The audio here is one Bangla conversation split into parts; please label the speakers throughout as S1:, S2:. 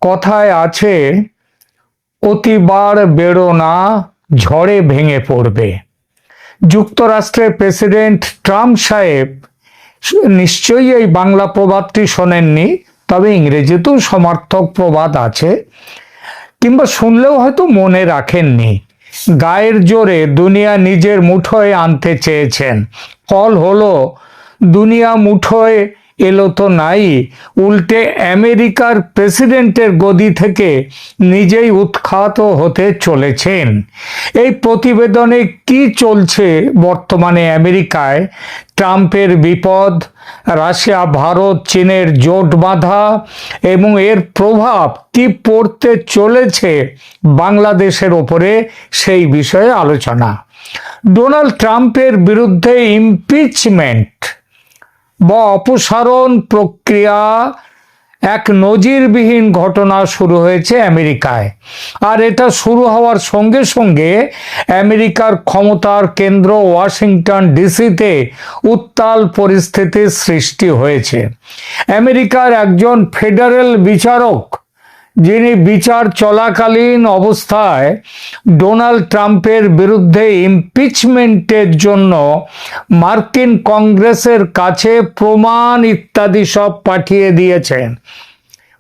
S1: কথায় আছে, অতিবার বেরো না, ঝড়ে ভেঙে পড়বে। যুক্তরাষ্ট্রের প্রেসিডেন্ট ট্রাম্প সাহেব নিশ্চয়ই এই বাংলা প্রবাদটি শোনেননি, তবে ইংরেজিতেও সমার্থক প্রবাদ আছে, কিংবা শুনলেও হয়তো মনে রাখেননি। গায়ের জোরে দুনিয়া নিজের মুঠোয় আনতে চেয়েছেন, ফল হলো দুনিয়া মুঠোয় এলো তো নাই, উল্টে আমেরিকার প্রেসিডেন্টের গদি থেকে নিজেই উৎখাত হতে চলেছেন। এই প্রতিবেদনে কি চলছে বর্তমানে আমেরিকায়, ট্রাম্পের বিপদ, রাশিয়া ভারত চীনের জোট বাঁধা এবং এর প্রভাব কি পড়তে চলেছে বাংলাদেশের ওপরে, সেই বিষয়ে আলোচনা। ডোনাল্ড ট্রাম্পের বিরুদ্ধে ইমপিচমেন্ট বা অপসারণ প্রক্রিয়া এক নজিরবিহীন ঘটনা শুরু হয়েছে আমেরিকায়। আর এটা শুরু হওয়ার সঙ্গে সঙ্গে আমেরিকার ক্ষমতার কেন্দ্র ওয়াশিংটন ডিসিতে উত্তাল পরিস্থিতির সৃষ্টি হয়েছে। আমেরিকার একজন ফেডারেল বিচারক, যিনি বিচার চলাকালীন অবস্থায় ডোনাল্ড ট্রাম্পের বিরুদ্ধে ইমপিচমেন্টের জন্য মার্কিন কংগ্রেসের কাছে প্রমাণ ইত্যাদি সব পাঠিয়ে দিয়েছেন।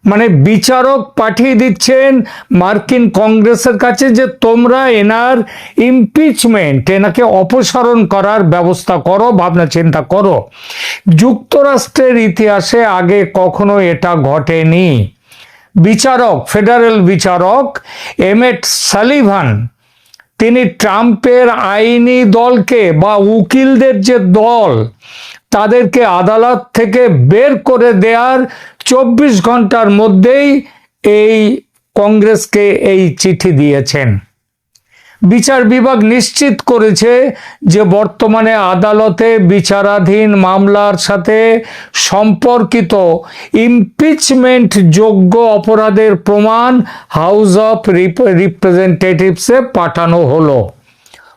S1: মানে বিচারক পাঠিয়ে দিচ্ছেন মার্কিন কংগ্রেসের কাছে যে তোমরা এনার ইমপিচমেন্ট, এনাকে অপসারণ করার ব্যবস্থা করো, ভাবনা চিন্তা করো। যুক্তরাষ্ট্রের ইতিহাসে আগে কখনো এটা ঘটেনি। বিচারক, ফেডারেল বিচারক এমেট সালিভান, তিনি ট্রাম্পের আইনি দলকে বা উকিলদের যে দল, তাদেরকে আদালত থেকে বের করে দেওয়ার 24 ঘন্টার মধ্যেই এই কংগ্রেসকে এই চিঠি দিয়েছেন। বিচার বিভাগ নিশ্চিত করেছে যে বর্তমানে আদালতে বিচারাধীন মামলার সাথে সম্পর্কিত ইমপিচমেন্ট যোগ্য অপরাধের প্রমাণ হাউস অফ রিপ্রেজেন্টেটিভসে পাঠানো হলো।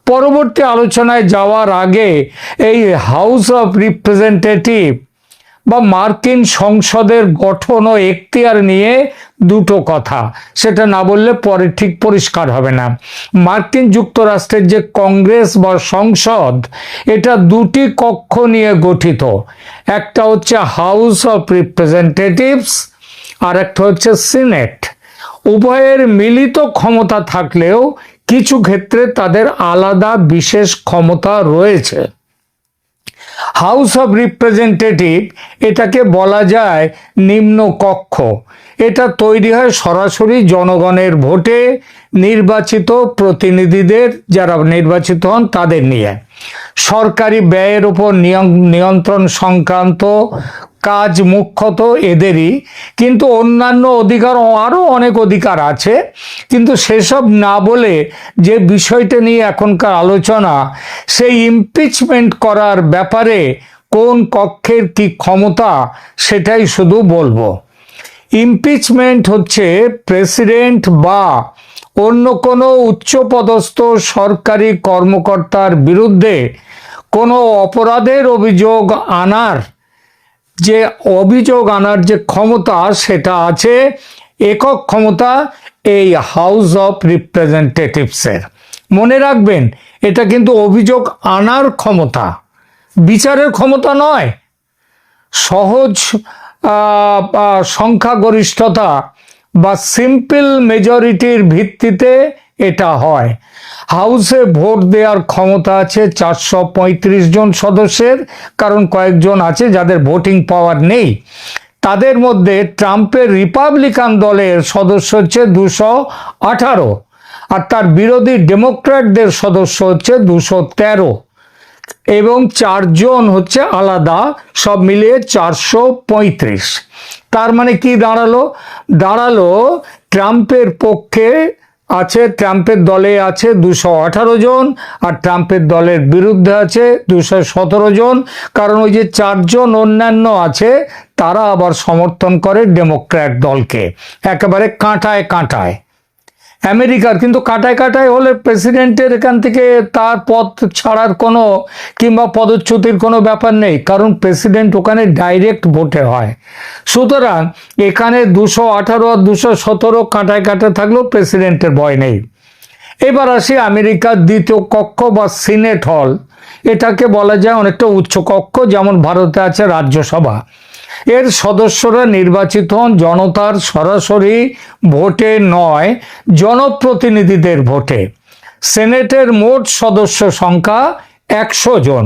S1: পরবর্তী আলোচনায় যাওয়ার আগে এই হাউস অফ রিপ্রেজেন্টেটিভ বা মার্কিন সংসদের গঠন ও এখতিয়ার নিয়ে দুটো কথা, সেটা না বললে পরে ঠিক পরিষ্কার হবে না। মার্কিন যুক্তরাষ্ট্রের যে কংগ্রেস বা সংসদ, এটা দুটি কক্ষ নিয়ে গঠিত। একটা হচ্ছে হাউস অফ রিপ্রেজেন্টেটিভস আর একটা হচ্ছে সিনেট। উভয়ের মিলিত ক্ষমতা থাকলেও কিছু ক্ষেত্রে তাদের আলাদা বিশেষ ক্ষমতা রয়েছে। হাউস অফ রিপ্রেজেন্টেটিভ, এটাকে বলা যায় নিম্ন কক্ষ। এটা তৈরি হয় সরাসরি জনগণের ভোটে নির্বাচিত প্রতিনিধিদের, যারা নির্বাচিত হন তাদের নিয়ে। সরকারি ব্যয়ের উপর নিয়ন্ত্রণ সংক্রান্ত কাজ মুখ্যত এদেরই, কিন্তু অন্যান্য অধিকার, আরও অনেক অধিকার আছে, কিন্তু সেসব না বলে যে বিষয়টা নিয়ে এখনকার আলোচনা, সেই ইমপিচমেন্ট করার ব্যাপারে কোন কক্ষের কি ক্ষমতা, সেটাই শুধু বলবো। ইমপিচমেন্ট হচ্ছে প্রেসিডেন্ট বা অন্য কোনো উচ্চপদস্থ সরকারি কর্মকর্তার বিরুদ্ধে কোনো অপরাধের অভিযোগ আনার যে ক্ষমতা, সেটা আছে একক ক্ষমতা এই হাউস অফ রিপ্রেজেন্টেটিভসের। মনে রাখবেন, এটা কিন্তু অভিযোগ আনার ক্ষমতা, বিচারের ক্ষমতা নয়। সহজ সংখ্যাগরিষ্ঠতা বা সিম্পল মেজরিটির ভিত্তিতে এটা হয়। হাউসে ভোট দেওয়ার ক্ষমতা আছে 435 জন সদস্যের, কারণ কয়েকজন আছে যাদের ভোটিং পাওয়ার নেই। তাদের মধ্যে ট্রাম্পের রিপাবলিকান দলের সদস্য হচ্ছে 218, আর তার বিরোধী ডেমোক্র্যাটদের সদস্য হচ্ছে 213, এবং 4 জন হচ্ছে আলাদা, সব মিলিয়ে 435। তার মানে কি দাঁড়ালো ট্রাম্পের পক্ষে আছে, ট্রাম্পের দলে আছে 218 জন, আর ট্রাম্পের দলের বিরুদ্ধে আছে 217 জন, কারণ ওই যে 4 জন অন্যান্য আছে, তারা আবার সমর্থন করে ডেমোক্র্যাট দলকে, একেবারে কাঁটায় কাঁটায়। আমেরিকার, কিন্তু কাটায় কাটায় হলে প্রেসিডেন্টের এখান থেকে তার পদ ছাড়ার কোনো কিংবা পদচ্যুতির কোনো ব্যাপার নেই, কারণ প্রেসিডেন্ট ওখানে ডাইরেক্ট ভোটে হয়। সুতরাং এখানে 218 আর 217 কাটায় কাটায় থাকলেও প্রেসিডেন্টের ভয় নেই। এবার আসি আমেরিকার দ্বিতীয় কক্ষ বা সিনেট হল। এটাকে বলা যায় অনেকটা উচ্চ কক্ষ, যেমন ভারতে আছে রাজ্যসভা। এর সদস্যরা নির্বাচিত হন জনতার সরাসরি ভোটে নয়, জনপ্রতিনিধিদের ভোটে। সেনেটের মোট সদস্য সংখ্যা 100 জন।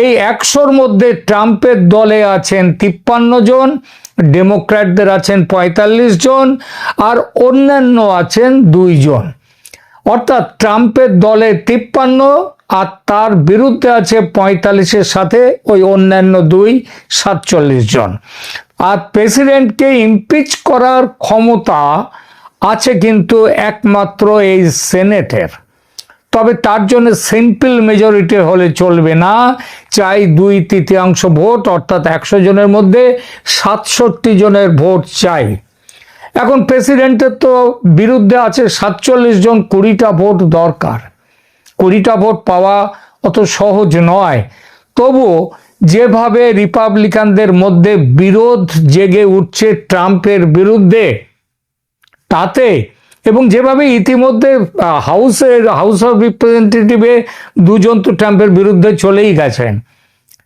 S1: এই 100-র মধ্যে ট্রাম্পের দলে আছেন 53 জন, ডেমোক্র্যাটদের আছেন 45 জন, আর অন্যান্য আছেন 2 জন। অর্থাৎ ট্রাম্পের দলে 53 আর তার বিরুদ্ধে আছে 45-এর সাথে ওই অন্যান্য 2, 47 জন। আর প্রেসিডেন্টকে ইমপিচ করার ক্ষমতা আছে কিন্তু একমাত্র এই সেনেটের। তবে তার জন্য সিম্পল মেজরিটি হলে চলবে না, চাই 2/3 ভোট, অর্থাৎ 100 জনের মধ্যে 67 জনের ভোট চাই। এখন প্রেসিডেন্টের তো বিরুদ্ধে আছে 47 জন, 20টা ভোট দরকার। 20টা ভোট পাওয়া অত সহজ নয়। তবু যেভাবে রিপাবলিকানদের মধ্যে বিরোধ জেগে উঠছে ট্রাম্পের বিরুদ্ধে, তাতে এবং যেভাবে ইতিমধ্যে হাউস অফ রিপ্রেজেন্টেটিভে 2 জন তো ট্রাম্পের বিরুদ্ধে চলেই গেছেন,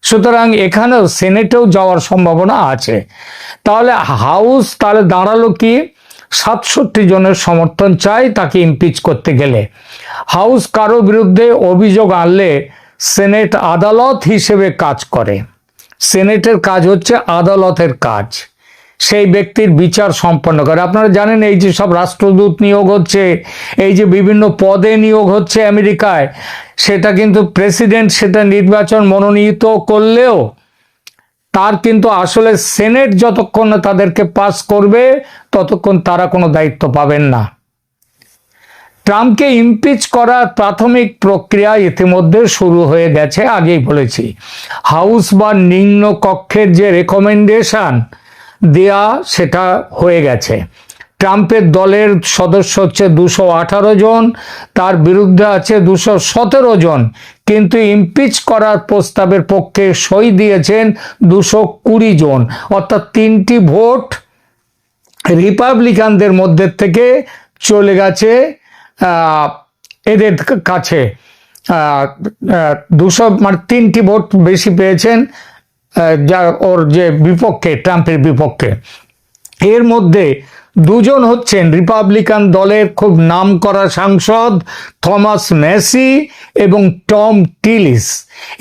S1: সুতরাং এখানেও সেনেটেও যাওয়ার সম্ভাবনা আছে। তাহলে হাউস তাহলে দাঁড়ালো কি, 67 জনের সমর্থন চাই তাকে ইমপিচ করতে গেলে। হাউস কারো বিরুদ্ধে অভিযোগ আনলে সেনেট আদালত হিসেবে কাজ করে। সেনেটের কাজ হচ্ছে আদালতের কাজ, সেই ব্যক্তির বিচার সম্পন্ন করে। আপনারা জানেন এই যে সব রাষ্ট্রদূত নিয়োগ হচ্ছে, এই যে বিভিন্ন পদে নিয়োগ হচ্ছে আমেরিকায়, সেটা কিন্তু প্রেসিডেন্ট সেটা নির্বাচন মনোনীত করলেও তার কিন্তু আসলে সেনেট যতক্ষণ না তাদেরকে পাস করবে ততক্ষণ তারা কোনো দায়িত্ব পাবেন না। ট্রাম্পকে ইমপিচ করার প্রাথমিক প্রক্রিয়া ইতিমধ্যে শুরু হয়ে গেছে, আগেই বলেছি। হাউস বা নিম্ন কক্ষের যে রেকমেন্ডেশন দেয়া সেটা হয়ে গেছে। ট্রাম্পের দলের সদস্য হচ্ছে 218 জন, তার বিরুদ্ধে আছে 217 জন, কিন্তু ইমপিচ করার প্রস্তাবের পক্ষে সই দিয়েছেন 220 জন। অর্থাৎ 3টি ভোট রিপাবলিকানদের মধ্যে থেকে চলে গেছে এদের কাছে। 200 মানে 3টি ভোট বেশি পেয়েছেন যা ওর যে বিপক্ষে, ট্রাম্পের বিপক্ষে। এর মধ্যে 2 জন হচ্ছেন রিপাবলিকান দলের খুব নামকরা সাংসদ থমাস ম্যাসি এবং টম টিলিস।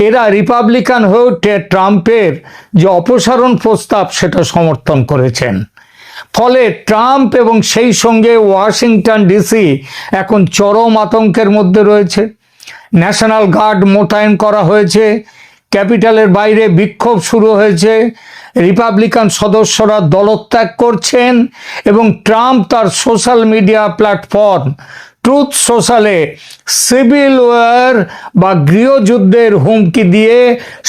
S1: এরা রিপাবলিকান হয়েও ট্রাম্পের যে অপসারণ প্রস্তাব সেটা সমর্থন করেছেন। ফলে ট্রাম্প এবং সেই সঙ্গে ওয়াশিংটন ডিসি এখন চরম আতঙ্কের মধ্যে রয়েছে। ন্যাশনাল গার্ড মোতায়েন করা হয়েছে, ক্যাপিটালের বাইরে বিক্ষোভ শুরু হয়েছে, রিপাবলিকান সদস্যরা দলত্যাগ করছেন এবং ট্রাম্প তার সোশ্যাল মিডিয়া প্ল্যাটফর্ম ট্রুথ সোশ্যালে সিভিল ওয়ার বা গৃহযুদ্ধের হুমকি দিয়ে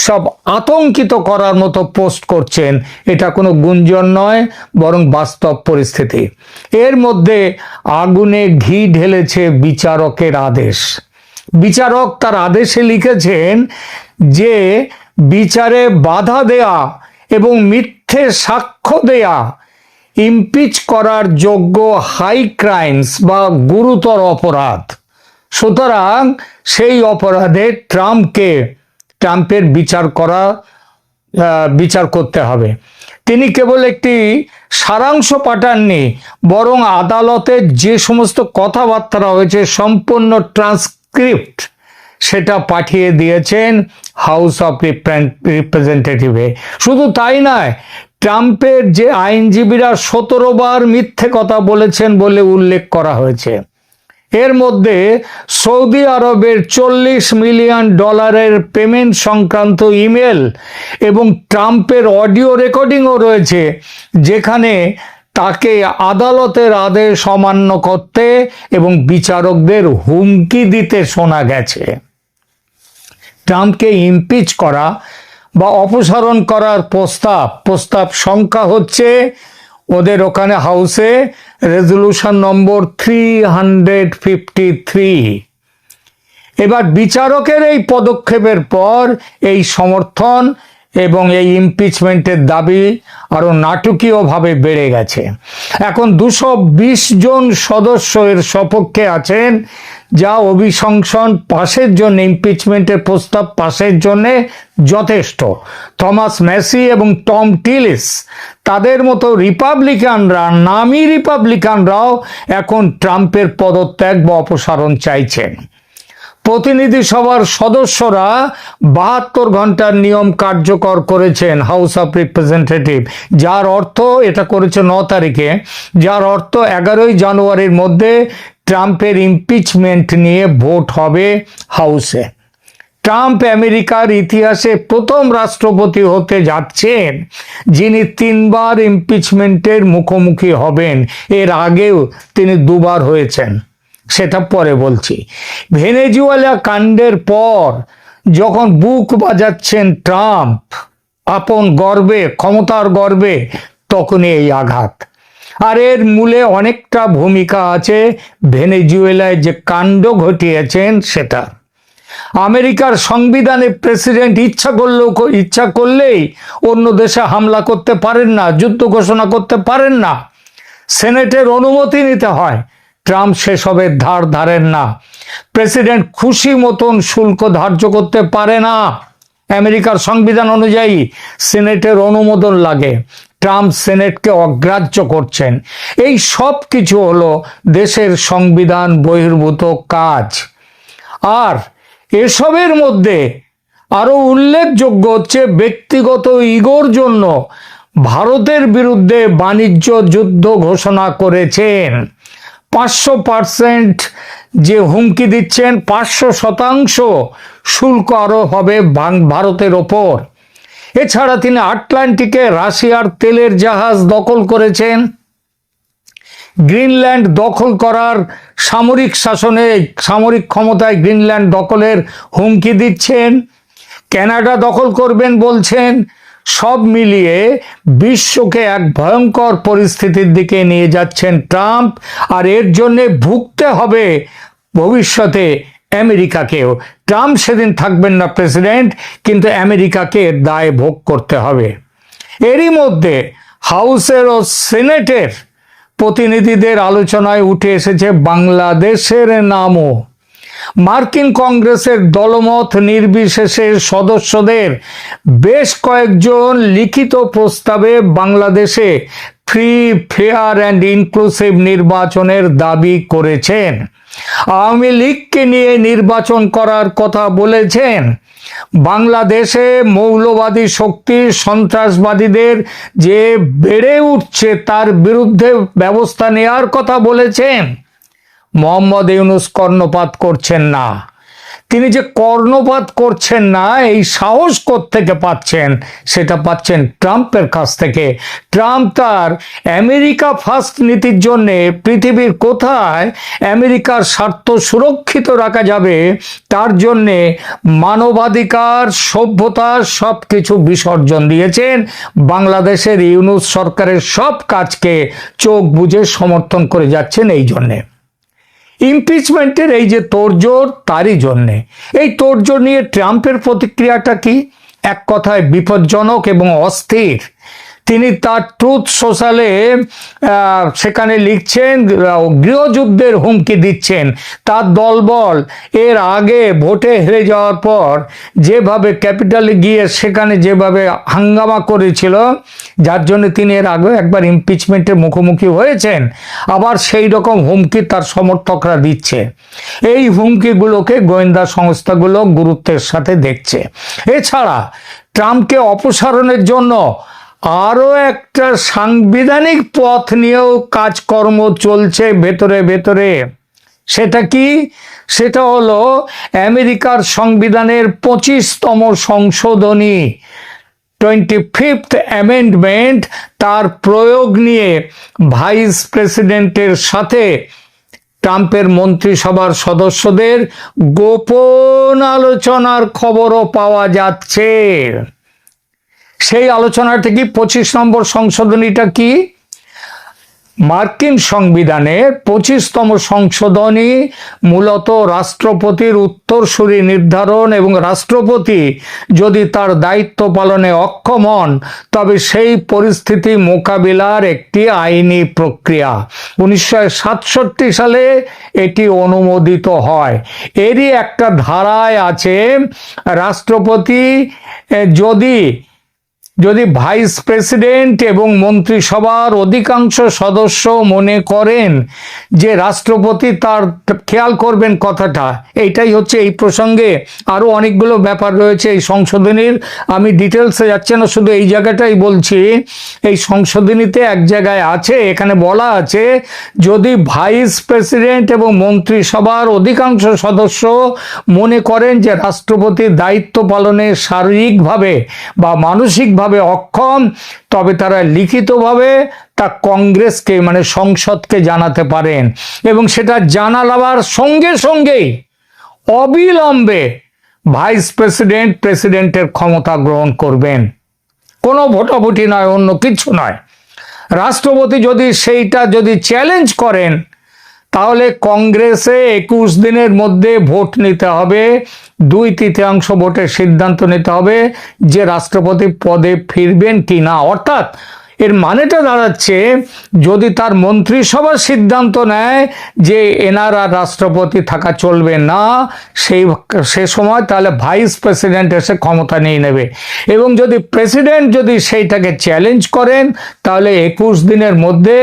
S1: সব আতঙ্কিত করার মতো পোস্ট করছেন। এটা কোনো গুঞ্জন নয়, বরং বাস্তব পরিস্থিতি। এর মধ্যে আগুনে ঘি ঢেলেছে বিচারকের আদেশ। বিচারক তার আদেশে লিখেছেন যে বিচারে বাধা দেয়া এবং মিথ্যে সাক্ষ্য দেয়া ইমপিচ করার যোগ্য হাই ক্রাইমস বা গুরুতর অপরাধ। সুতরাং সেই অপরাধে ট্রাম্পের বিচার করতে হবে। তিনি কেবল একটি সারাংশ পাঠাননি, বরং আদালতের যে সমস্ত কথাবার্তা হয়েছে সম্পূর্ণ ট্রান্সক্রিপ্ট সেটা পাঠিয়ে দিয়েছেন হাউস অফ রিপ্রেজেন্টেটিভে। শুধু তাই নয়, ট্রাম্পের যে আইনজীবীরা 17 বার মিথ্যে কথা বলেছেন বলে উল্লেখ করা হয়েছে। এর মধ্যে সৌদি আরবের $40 মিলিয়ন পেমেন্ট সংক্রান্ত ইমেল এবং ট্রাম্পের অডিও রেকর্ডিংও রয়েছে, যেখানে তাকে আদালতের আদেশ অমান্য করতে এবং বিচারকদের হুমকি দিতে শোনা গেছে। ট্রাম্পকে ইমপিচ করা বা অপসারণ করার প্রস্তাব সংখ্যা হচ্ছে ওদের ওখানে হাউসে রেজলিউশন নম্বর 353। এবার বিচারকের এই পদক্ষেপের পর এই সমর্থন এবং এই ইমপিচমেন্টের দাবি আরো নাটকীয়ভাবে বেড়ে গেছে। এখন 220 জন সদস্য এর সপক্ষে আছেন, যা অভিশংসন পাশের জন্য, ইমপিচমেন্টের প্রস্তাব পাশের জন্য যথেষ্ট। থমাস ম্যাসি এবং টম টিলিস তাদের মতো রিপাবলিকানরা, নামী রিপাবলিকানরাও এখন ট্রাম্পের পদত্যাগ বা অপসারণ চাইছেন। প্রতিনিধি সভার সদস্যরা 72 ঘন্টার নিয়ম কার্যকর করেছেন হাউস অফ রিপ্রেজেন্টেটিভ, যার অর্থ, এটা করেছে 9 তারিখে, যার অর্থ 11ই জানুয়ারির মধ্যে ট্রাম্পের ইমপিচমেন্ট নিয়ে ভোট হবে হাউসে। ট্রাম্প আমেরিকার ইতিহাসে প্রথম রাষ্ট্রপতি হতে যাচ্ছেন যিনি 3 বার ইমপিচমেন্টের মুখোমুখি হবেন। এর আগেও তিনি 2 বার হয়েছেন, সেটা পরে বলছি। ভেনেজুয়েলা কাণ্ডের পর যখন বুক বাজাচ্ছেন ট্রাম্প আপন গর্বে, ক্ষমতার গর্বে, তখনই এই আঘাত। আর এর মূলে অনেকটা ভূমিকা আছে ভেনেজুয়েলায় যে কাণ্ড ঘটিয়েছেন সেটা। আমেরিকার সংবিধানে প্রেসিডেন্ট ইচ্ছা করলেই অন্য দেশে হামলা করতে পারেন না, যুদ্ধ ঘোষণা করতে পারেন না, সেনেটের অনুমতি নিতে হয়। ট্রাম্প সেসবের ধার ধারেন না। প্রেসিডেন্ট খুশি মতন শুল্ক ধার্য করতে পারে না। আমেরিকার সংবিধান অনুযায়ী সেনেটের অনুমোদন লাগে। ট্রাম্প সেনেটকে অগ্রাহ্য করছেন। এই সব কিছু হলো দেশের সংবিধান বহির্ভূত কাজ। আর এসবের মধ্যে আরো উল্লেখযোগ্য হচ্ছে ব্যক্তিগত ইগোর জন্য ভারতের বিরুদ্ধে বাণিজ্য যুদ্ধ ঘোষণা করেছেন। 500% যে হুমকি দিচ্ছেন, 500% শুল্ক আরো হবে ভারতের ওপর। এছাড়া তিনি আটলান্টিকে রাশিয়ার তেলের জাহাজ দখল করেছেন। গ্রিনল্যান্ড দখল করার সামরিক ক্ষমতায় গ্রিনল্যান্ড দখলের হুমকি দিচ্ছেন। কানাডা দখল করবেন বলছেন। সব মিলিয়ে বিশ্বকে এক ভয়ঙ্কর পরিস্থিতির দিকে নিয়ে যাচ্ছেন ট্রাম্প। আর এর জন্য ভুগতে হবে ভবিষ্যতে আমেরিকাকেও। ট্রাম্প সেদিন থাকবেন না প্রেসিডেন্ট, কিন্তু আমেরিকাকে এর দায় ভোগ করতে হবে। এরই মধ্যে হাউসের ও সিনেটের প্রতিনিধিদের আলোচনায় উঠে এসেছে বাংলাদেশের নামও। মার্কিন কংগ্রেসের দলমত নির্বিশেষে সদস্যদের বেশ কয়েকজন লিখিত প্রস্তাবে বাংলাদেশে ফ্রি, ফেয়ার অ্যান্ড ইনক্লুসিভ নির্বাচনের দাবি করেছেন। আওয়ামী লীগকে নিয়ে নির্বাচন করার কথা বলেছেন। বাংলাদেশে মৌলবাদী শক্তি, সন্ত্রাসবাদীদের যে বেড়ে উঠছে তার বিরুদ্ধে ব্যবস্থা নেওয়ার কথা বলেছেন। মোহাম্মদ ইউনূস কর্ণপাত করছেন না। তিনি যে কর্ণপাত করছেন না, এই সাহস কোত্থেকে পাচ্ছেন? সেটা পাচ্ছেন ট্রাম্পের কাছ থেকে। ট্রাম্প তার আমেরিকা ফার্স্ট নীতির জন্য পৃথিবীর কোথায় আমেরিকার স্বার্থ সুরক্ষিত রাখা যাবে তার জন্যে মানবাধিকার, সভ্যতা সবকিছু বিসর্জন দিয়েছেন। বাংলাদেশের ইউনূস সরকারের সব কাজকে চোখ বুজে সমর্থন করে যাচ্ছেন। এই জন্যে ইমপিচমেন্টের এই যে তোড়জোড়, তারই জন্যে। এই তোড়জোড় নিয়ে ট্রাম্পের প্রতিক্রিয়াটা কি? এক কথায় বিপজ্জনক এবং অস্থির। তিনি তার ট্রুথ সোশ্যালে সেখানে লিখছেন, গৃহযুদ্ধের হুমকি দিচ্ছেন। তার দলবল এর আগে ভোটে হেরে যাওয়ার পর যেভাবে ক্যাপিটালে গিয়ে সেখানে যেভাবে হাঙ্গামা করেছিল, যার জন্য তিনি এর আগে একবার ইমপিচমেন্টের মুখোমুখি হয়েছেন, আবার সেই রকম হুমকি তার সমর্থকরা দিচ্ছে। এই হুমকিগুলোকে গোয়েন্দা সংস্থাগুলো গুরুত্বের সাথে দেখছে। এছাড়া ট্রাম্পকে অপসারণের জন্য আরো একটা সাংবিধানিক পথ নিয়েও কাজকর্ম চলছে ভেতরে ভেতরে। সেটা কি? সেটা হলো আমেরিকার সংবিধানের 25তম সংশোধনী, 25th অ্যামেন্ডমেন্ট, তার প্রয়োগ নিয়ে ভাইস প্রেসিডেন্টের সাথে ট্রাম্পের মন্ত্রিসভার সদস্যদের গোপন আলোচনার খবরও পাওয়া যাচ্ছে। সেই আলোচনাটা কি? 25 নম্বর সংশোধনীটা কি? মার্কিন সংবিধানের 25তম সংশোধনী মূলত রাষ্ট্রপতির উত্তরসূরি নির্ধারণ এবং রাষ্ট্রপতি যদি তার দায়িত্ব পালনে অক্ষম হন তবে সেই পরিস্থিতি মোকাবিলার একটি আইনি প্রক্রিয়া। 1967 সালে এটি অনুমোদিত হয়। এরই একটা ধারায় আছে, রাষ্ট্রপতি যদি ভাইস প্রেসিডেন্ট এবং মন্ত্রিসভার অধিকাংশ সদস্য মনে করেন যে রাষ্ট্রপতি তার খেয়াল করবেন কথাটা, এইটাই হচ্ছে এই প্রসঙ্গে আরো অনেকগুলো ব্যাপার রয়েছে এই সংশোধনীর, আমি ডিটেলসে যাচ্ছি না, শুধু এই জায়গাটাই বলছি। এই সংশোধনীতে এক জায়গায় আছে, এখানে বলা আছে যদি ভাইস প্রেসিডেন্ট এবং মন্ত্রিসভার অধিকাংশ সদস্য মনে করেন যে রাষ্ট্রপতির দায়িত্ব পালনে শারীরিকভাবে বা মানসিকভাবে অক্ষম, তবে তারা লিখিতভাবে তা কংগ্রেসকে মানে সংসদকে জানাতে পারেন এবং সেটা জানালাবার সঙ্গে সঙ্গেই অবিলম্বে ভাইস প্রেসিডেন্ট প্রেসিডেন্টের ক্ষমতা গ্রহণ করবেন। কোনো ভোটাভুটি নয়, অন্য কিছু নয়। রাষ্ট্রপতি যদি চ্যালেঞ্জ করেন তাহলে কংগ্রেসে 21 দিনের মধ্যে ভোট নিতে হবে, 2/3 ভোটের সিদ্ধান্ত নিতে হবে যে রাষ্ট্রপতি পদে ফিরবেন কি না। অর্থাৎ এর মানেটা দাঁড়াচ্ছে, যদি তার মন্ত্রিসভা সিদ্ধান্ত নেয় যে এনার আর রাষ্ট্রপতি থাকা চলবে না, সে সময় তাহলে ভাইস প্রেসিডেন্ট এসে ক্ষমতা নিয়ে নেবে। এবং যদি প্রেসিডেন্ট সেইটাকে চ্যালেঞ্জ করেন তাহলে 21 দিনের মধ্যে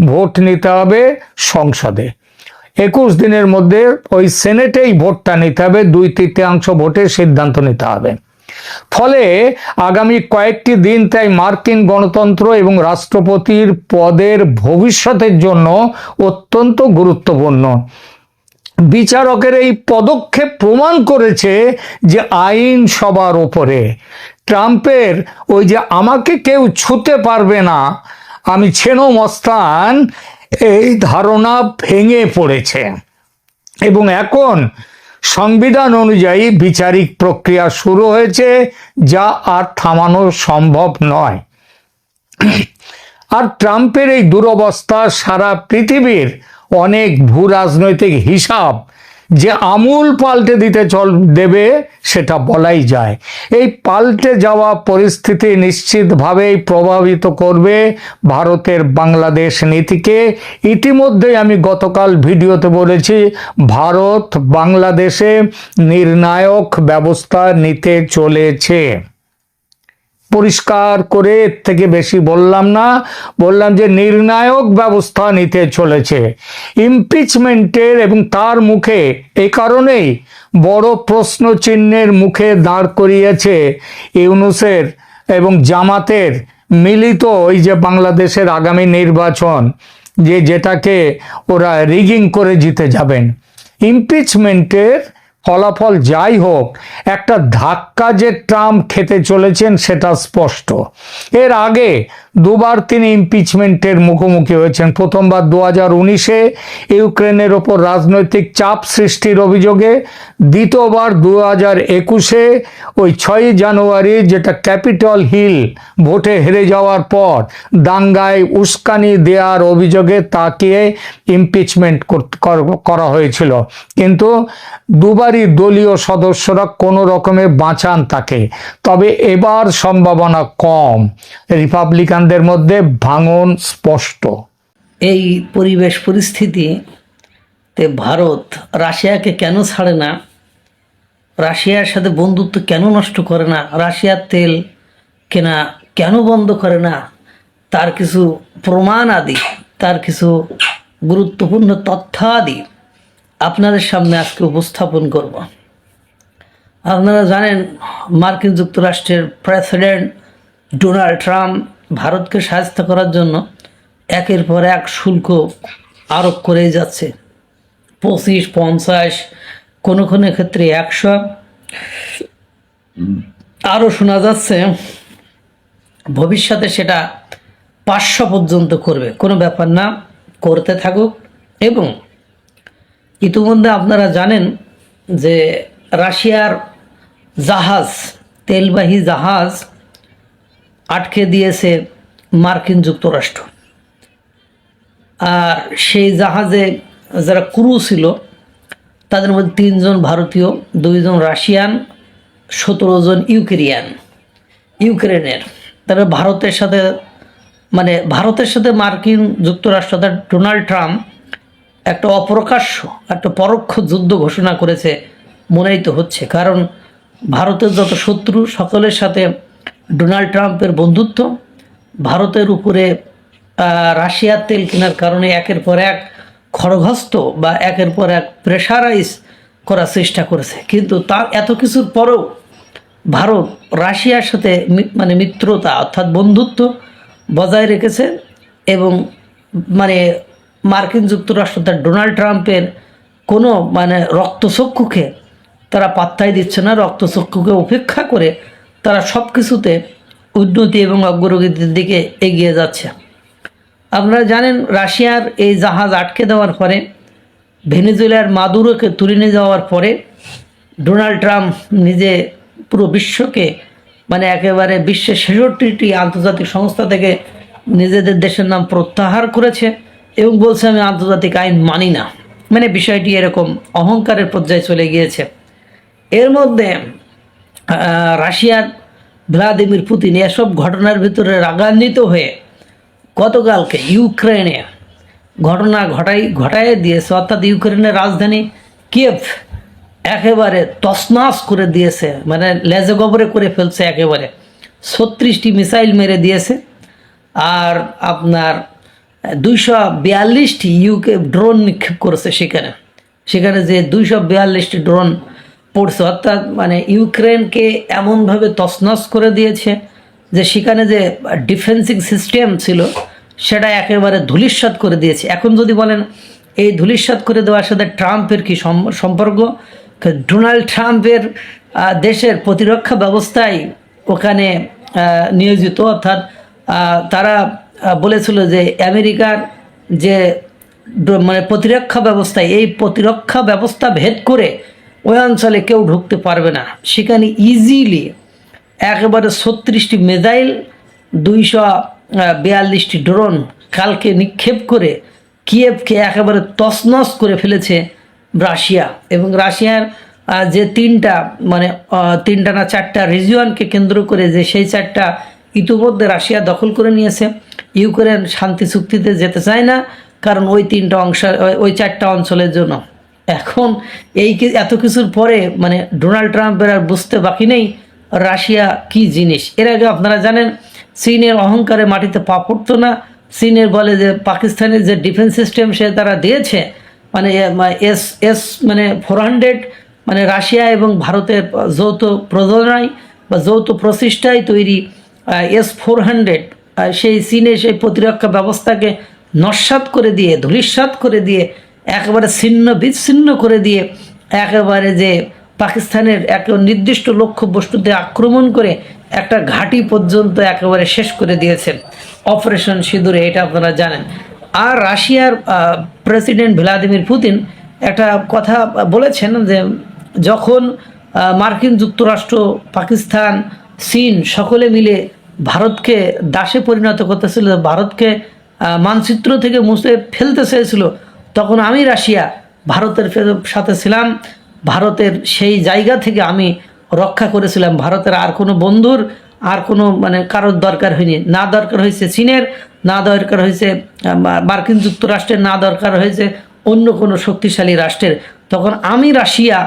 S1: ভোট নিতে হবে সংসদে। 21 দিনের মধ্যে ওই সেনেটেই ভোটটা নিতে হবে, 2/3 ভোটের সিদ্ধান্ত নিতে হবে। ফলে আগামী কয়েকটি দিন তাই মার্কিন গণতন্ত্র এবং রাষ্ট্রপতির পদের ভবিষ্যতের জন্য অত্যন্ত গুরুত্বপূর্ণ। বিচারকের এই পদক্ষেপ প্রমাণ করেছে যে আইন সবার উপরে। ট্রাম্পের ওই যে আমাকে কেউ ছুতে পারবে না, আমি ছেনো মস্তান, এই ধারণা ভেঙে পড়েছে এবং এখন সংবিধান অনুযায়ী বিচারিক প্রক্রিয়া শুরু হয়েছে, যা আর থামানো সম্ভব নয়। আর ট্রাম্পের এই দুরবস্থা সারা পৃথিবীর অনেক ভূ রাজনৈতিক হিসাব যে আমূল পাল্টে দেবে সেটা বলাই যায়। এই পাল্টে যাওয়া পরিস্থিতি নিশ্চিতভাবেই প্রভাবিত করবে ভারতের বাংলাদেশ নীতিকে। ইতিমধ্যে আমি গতকাল ভিডিওতে বলেছি, ভারত বাংলাদেশে নির্ণায়ক ব্যবস্থা নিতে চলেছে। পরিষ্কার করে এর থেকে বেশি বললাম না, বললাম যে নির্ণায়ক ব্যবস্থা নিতে চলেছে ইমপিচমেন্টের। এবং তার মুখে এই কারণেই বড় প্রশ্ন চিহ্নের মুখে দাঁড় করিয়েছে ইউনূসের এবং জামাতের মিলিত ওই যে বাংলাদেশের আগামী নির্বাচন, যেটাকে ওরা রিগিং করে জিতে যাবেন। ইমপিচমেন্টের ফলাফল যাই হোক, একটা ধাক্কা যে ট্রাম্প খেতে চলেছেন সেটা স্পষ্ট। এর আগে দুবার তিনি ইমপিচমেন্টের মুখোমুখি হয়েছেন। প্রথমবার 2019-এ ইউক্রেনের ওপর রাজনৈতিক চাপ সৃষ্টির অভিযোগে, দ্বিতীয়বার 2021-এ ওই 6 জানুয়ারি যেটা ক্যাপিটল হিল ভোটে হেরে যাওয়ার পর দাঙ্গায় উস্কানি দেওয়ার অভিযোগে তাকে ইমপিচমেন্ট করা হয়েছিল। কিন্তু দুবারই দলীয় সদস্যরা কোনো রকমে বাঁচান তাকে। তবে এবার সম্ভাবনা কম, রিপাবলিকানদের মধ্যে ভাঙন স্পষ্ট।
S2: এই পরিবেশ পরিস্থিতিতে ভারত রাশিয়াকে কেন ছাড়ে না, রাশিয়ার সাথে বন্ধুত্ব কেন নষ্ট করে না, রাশিয়ার তেল কেনা কেন বন্ধ করে না, তার কিছু প্রমাণ আদি, তার কিছু গুরুত্বপূর্ণ তথ্যাদি আপনাদের সামনে আজকে উপস্থাপন করব। আপনারা জানেন মার্কিন যুক্তরাষ্ট্রের প্রেসিডেন্ট ডোনাল্ড ট্রাম্প ভারতকে সাহায্য করার জন্য একের পর এক শুল্ক আরোপ করেই যাচ্ছে। 25, 50, কোনো কোনো ক্ষেত্রে 100, আরও শোনা যাচ্ছে ভবিষ্যতে সেটা 500 পর্যন্ত করবে। কোনো ব্যাপার না, করতে থাকুক। এবং ইতিমধ্যে আপনারা জানেন যে রাশিয়ার জাহাজ, তেলবাহী জাহাজ আটকে দিয়েছে মার্কিন যুক্তরাষ্ট্র। আর সেই জাহাজে যারা ক্রু ছিল তাদের মধ্যে 3 জন ভারতীয়, 2 জন রাশিয়ান, 17 জন ইউক্রেনের। তারা ভারতের সাথে ভারতের সাথে মার্কিন যুক্তরাষ্ট্র অর্থাৎ ডোনাল্ড ট্রাম্প একটা অপ্রকাশ্য একটা পরোক্ষ যুদ্ধ ঘোষণা করেছে মনেই তো হচ্ছে। কারণ ভারতের যত শত্রু সকলের সাথে ডোনাল্ড ট্রাম্পের বন্ধুত্ব, ভারতের উপরে রাশিয়ার তেল কেনার কারণে একের পর এক খড়গহস্ত বা একের পর এক প্রেশারাইজ করার চেষ্টা করেছে। কিন্তু তার এত কিছুর পরেও ভারত রাশিয়ার সাথে মিত্রতা অর্থাৎ বন্ধুত্ব বজায় রেখেছে এবং মার্কিন যুক্তরাষ্ট্র তার ডোনাল্ড ট্রাম্পের কোনো রক্তচক্ষুকে তারা পাত্তাই দিচ্ছে না। রক্তচক্ষুকে উপেক্ষা করে তারা সব কিছুতে উন্নতি এবং অগ্রগতির দিকে এগিয়ে যাচ্ছে। আপনারা জানেন রাশিয়ার এই জাহাজ আটকে দেওয়ার পরে, ভেনেজুয়েলার মাদুরোকে তুলে নিয়ে যাওয়ার পরে ডোনাল্ড ট্রাম্প নিজে পুরো বিশ্বকে একেবারে বিশ্বের 66টি আন্তর্জাতিক সংস্থা থেকে নিজেদের দেশের নাম প্রত্যাহার করেছে এবং বলছে আমি আন্তর্জাতিক আইন মানি না। বিষয়টি এরকম অহংকারের পর্যায়ে চলে গিয়েছে। এর মধ্যে রাশিয়ার ভ্লাদিমির পুতিন এসব ঘটনার ভিতরে রাগান্বিত হয়ে গতকালকে ইউক্রেনে ঘটনা ঘটায় দিয়েছে, অর্থাৎ ইউক্রেনের রাজধানী কিয়েভ একেবারে তছনছ করে দিয়েছে, লেজে গোবরে করে ফেলছে। একেবারে 36টি মিসাইল মেরে দিয়েছে। আর আপনার 242টি ড্রোন নিক্ষেপ করেছে সেখানে যে 242টি ড্রোন পড়ছে, অর্থাৎ ইউক্রেনকে এমনভাবে তছনছ করে দিয়েছে যে সেখানে যে ডিফেন্সিং সিস্টেম ছিল সেটা একেবারে ধূলিসাৎ করে দিয়েছে। এখন যদি বলেন এই ধূলিসাৎ করে দেওয়ার সাথে ট্রাম্পের কি সম্পর্ক? ডোনাল্ড ট্রাম্পের দেশের প্রতিরক্ষা ব্যবস্থায় ওখানে নিয়োজিত, অর্থাৎ তারা বলেছিল যে আমেরিকার যে প্রতিরক্ষা ব্যবস্থায়, এই প্রতিরক্ষা ব্যবস্থা ভেদ করে ওই অঞ্চলে কেউ ঢুকতে পারবে না। সেখানে ইজিলি একেবারে 36টি মিসাইল, 242টি ড্রোন কালকে নিক্ষেপ করে কিয়েভকে একেবারে তছনছ করে ফেলেছে রাশিয়া। এবং রাশিয়ার যে তিনটা না 4টা রিজিয়নকে কেন্দ্র করে যে সেই 4টা ইতিমধ্যে রাশিয়া দখল করে নিয়েছে। ইউক্রেন শান্তি চুক্তিতে যেতে চায় না, কারণ ওই 4টা অঞ্চলের জন্য। এখন এত কিছুর পরে ডোনাল্ড ট্রাম্পের আর বুঝতে বাকি নেই রাশিয়া কি জিনিস। এর আগে আপনারা জানেন চীনের অহংকারে মাটিতে পা পড়তো না। চীনের বলে যে পাকিস্তানের যে ডিফেন্স সিস্টেম সে তারা দিয়েছে S-400 রাশিয়া এবং ভারতের যৌথ প্রযোজনায় বা যৌথ প্রচেষ্টায় তৈরি S-400 সেই চীনের সেই প্রতিরক্ষা ব্যবস্থাকে নস্যাৎ করে দিয়ে, ধূলিসাৎ করে দিয়ে, একেবারে ছিন্ন বিচ্ছিন্ন করে দিয়ে একেবারে যে পাকিস্তানের এক নির্দিষ্ট লক্ষ্যবস্তুতে আক্রমণ করে একটা ঘাঁটি পর্যন্ত একেবারে শেষ করে দিয়েছেন অপারেশন সিঁদুরে, এটা আপনারা জানেন। আর রাশিয়ার প্রেসিডেন্ট ভ্লাদিমির পুতিন একটা কথা বলেছেন যে যখন মার্কিন যুক্তরাষ্ট্র, পাকিস্তান, চীন সকলে মিলে ভারতকে দাসে পরিণত করতেছিল, ভারতকে মানচিত্র থেকে মুছে ফেলতে চেয়েছিল, তখন আমি রাশিয়া ভারতের সাথে ছিলাম, ভারতের সেই জায়গা থেকে আমি রক্ষা করেছিলাম। ভারতের আর কোনো বন্ধুর আর কোনো কারোর দরকার হয়নি, না দরকার হয়েছে চীনের, না দরকার হয়েছে মার্কিন যুক্তরাষ্ট্রের, না দরকার হয়েছে অন্য কোনো শক্তিশালী রাষ্ট্রের। তখন আমি রাশিয়া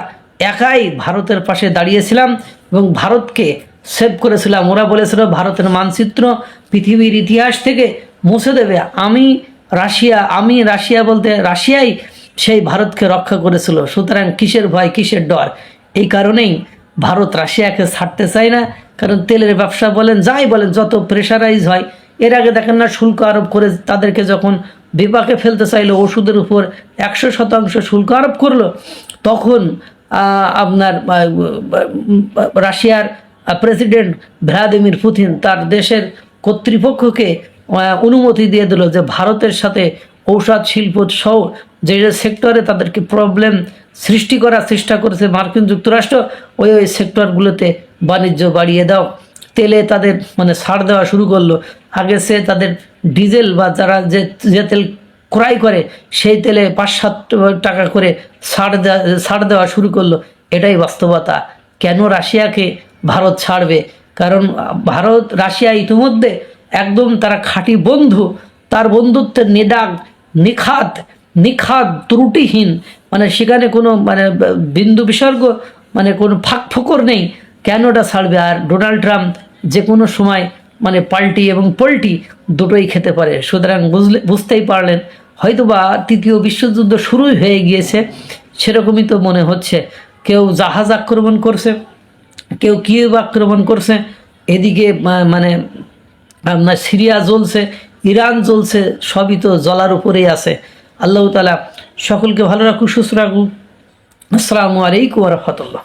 S2: একাই ভারতের পাশে দাঁড়িয়েছিলাম এবং ভারতকে সেভ করেছিলাম। ওরা বলেছিল ভারতের মানচিত্র পৃথিবীর ইতিহাস থেকে মুছে দেবে, আমি রাশিয়া বলতে রাশিয়াই সেই ভারতকে রক্ষা করেছিল। সুতরাং কিসের ভয়, কিসের ডর? এই কারণেই ভারত রাশিয়াকে ছাড়তে চায় না, কারণ তেলের ব্যবসা বলেন, যাই বলেন, যত প্রেশারাইজ হয়। এর আগে দেখেন না শুল্ক আরোপ করে তাদেরকে যখন বিপাকে ফেলতে চাইলো, ওষুধের উপর 100% শুল্ক আরোপ করলো, তখন আপনার রাশিয়ার প্রেসিডেন্ট ভ্লাদিমির পুতিন তার দেশের কর্তৃপক্ষকে অনুমতি দিয়ে দিল যে ভারতের সাথে ঔষধ শিল্প সহ যে সেক্টরে তাদেরকে প্রবলেম সৃষ্টি করার চেষ্টা করেছে মার্কিন যুক্তরাষ্ট্র, ওই সেক্টরগুলোতে বাণিজ্য বাড়িয়ে দাও। তেলে তাদের ছাড় দেওয়া শুরু করলো। আগে সে তাদের ডিজেল বা যারা যে তেল ক্রয় করে সেই তেলে 5-7 টাকা করে ছাড় দেওয়া শুরু করলো। এটাই বাস্তবতা। কেন রাশিয়াকে ভারত ছাড়বে? কারণ ভারত রাশিয়া ইতিমধ্যে একদম তারা খাঁটি বন্ধু, তার বন্ধুত্বের নিদাগ নিখাত ত্রুটিহীন, মানে সেখানে কোনো মানে বিন্দু বিসর্গ মানে কোনো ফাঁক ফোকর নেই। কেন ওটা ছাড়বে? আর ডোনাল্ড ট্রাম্প যে কোনো সময় মানে পাল্টি এবং পল্টি দুটোই খেতে পারে। সুতরাং বুঝতেই পারলেন, হয়তোবা তৃতীয় বিশ্বযুদ্ধ শুরুই হয়ে গিয়েছে, সেরকমই তো মনে হচ্ছে। কেউ জাহাজ আক্রমণ করছে, কেউ কিয়েভ আক্রমণ করছে, এদিকে মানে আপনার সিরিয়া জ্বলছে, ইরান জ্বলছে, সবই তো জ্বলার উপরেই আছে। আল্লাহ তাআলা সকলকে ভালো রাখুক, সুস্থ রাখুক। আসসালামু আলাইকুম ওয়া রাহমাতুল্লাহ।